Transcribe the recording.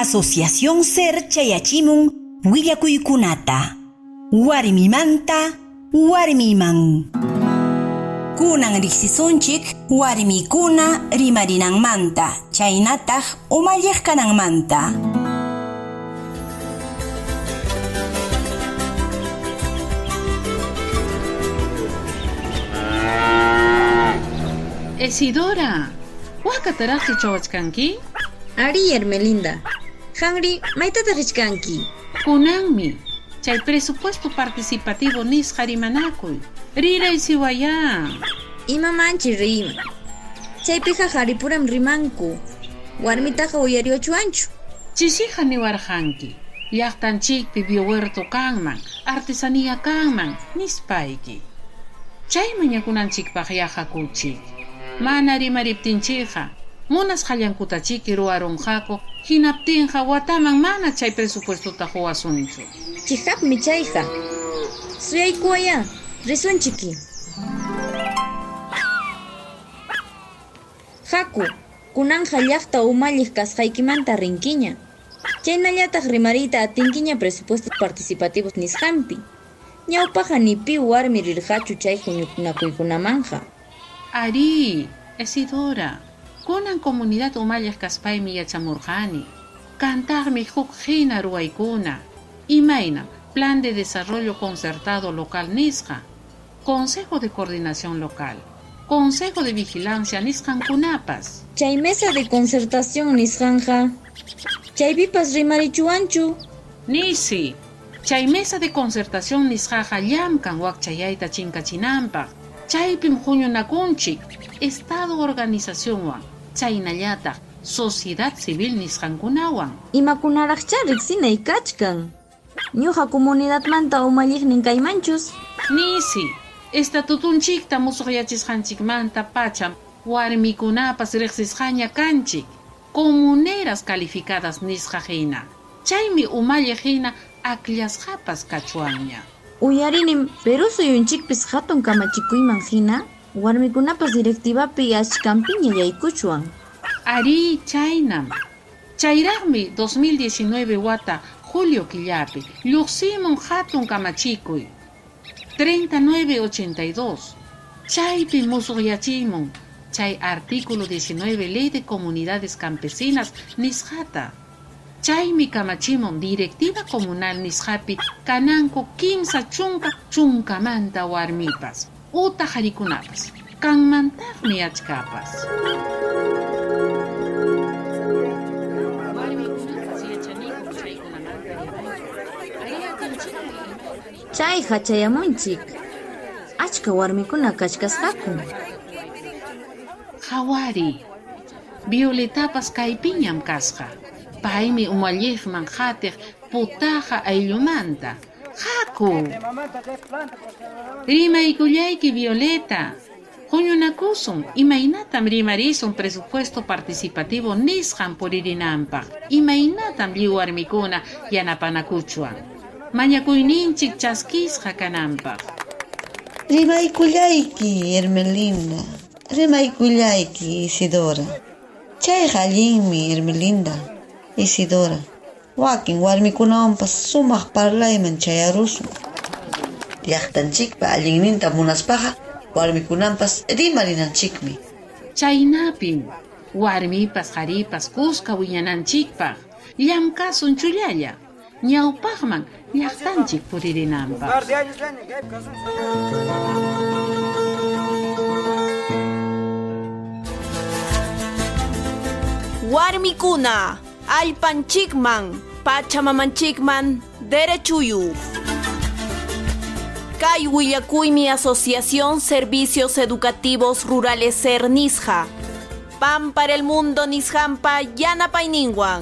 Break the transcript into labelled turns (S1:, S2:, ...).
S1: Asociación Ser chayachimun willakuykunata. Warmimanta warmiman. Kunan riqsisonchik warmikuna rimarinanmanta. Chaynataq umalliq kananmanta.
S2: Isidora, ¿wakataraqsi chawachkanki?
S3: Ari Ermelinda, Hanri, maitata richkanki.
S2: Kunanmi, chay presupuesto participativo nisqa rimanakuy. Riray siwaya.
S3: Ima manchi rima. Chaypiqa haripuram rimanku. Warmitaqa uyariochu anchu.
S2: Chisija niwarqanki. Llaqtanchikpi biohuerto kanman, artesanía kanman, nispayki. Chay mañakunanchikpaq yahakuchik. Mana rimariptinchikqa, munas qallankutachiki ruwarunqaku, hinaptinqa wataman mana chay presupuestota huwasunchu.
S3: Chihapmi chayqa. Suyaykuwaya, risunchiki. Haku, kunanja llaqta umalliq kasqaykimanta rinkiña. Chaynallataq rimariyta atinkiña presupuestos participativos nisqanpi. Ñawpaqa ni pi warmi rirqachu chay huñukunakuykunamanja.
S2: Ari, Isidora, kunan comunidad umalliq kaspaymi yachamurqani. Kantaqmi huk hina ruwaykuna. Imayna, Plan de Desarrollo Concertado Local nisqa, Consejo de Coordinación Local, Consejo de Vigilancia nisqankunapas.
S3: Chay mesa de concertación nisqanja. Chaypipas rimarichuanchu.
S2: Nisi, chay mesa de concertación nisqaqa llamkan wakchayayta chinkachinanpaq. Chaypim huñunakunchik, Estado organizacionwan, chaynallataq sociedad civil nisqankunawan.
S3: Imakunaraqcha riqsinay kachkan. Ñuqa comunidadmanta umalliqnin kaymanchus.
S2: Nisi, estatutunchikta musuqyachisqanchikmanta pacham warmikunapas riqsisqaña kanchik. Comuneras calificadas nisqa hina. Chaymi umalliq hina akllashqapas kachuanña.
S3: Uyarinim, Perú suyunchikpis hatun kamachikuyman hina, warmikunapas directivapi ashkampiña yaykuchwan.
S2: Ari chaynam. Chayraqmi 2019 wata julio killapi lluqsimun hatun kamachikuy 3982. Chaypi musuqyachimun chay artículo 19 Ley de Comunidades Campesinas nisqata. Chaymi kamachimun Directiva Comunal nisqapi kananku kimsa chunkamanta warmipas uta qarikunapas kanmantaqmi achkapas.
S3: Chay hachayamunchik. Achka warmikuna kachkasqaku.
S2: Hawari, Violetapas kaypiñam kasqa. Paymi umalliqman hatiq putaqa ayllumanta. Haku! Rimaykullayki Violeta. Huñunakusun, imaynatam rimarisun presupuesto participativo nisqan puririnanpaq. Imaynatam lliwarmikuna yanapanakuchwan. Mañakuyninchik chaskisqa kananpaq.
S4: Rimaykullayki Ermelinda. Rimaykullayki Isidora. Chayqa allinmi Ermelinda, Isidora. Wakin warmikunawanpas sumaq parlayman chayarusun. Llaqtanchikpa allinninta munaspaqa warmikunanpas rimarinanchikmi.
S2: Chaynapim, warmipas qharipas kuska wiñananchikpaq. Llamkasun chullalla. Ñawpaqman llaqtanchik puririnanpaq.
S5: Warmikuna, allpanchikman, pachamamanchikman, derechuyuq. Kay willakuymi Asociación Servicios Educativos Rurales Ser nisqa. Pan para el mundo nisqanpa yanapayninwan.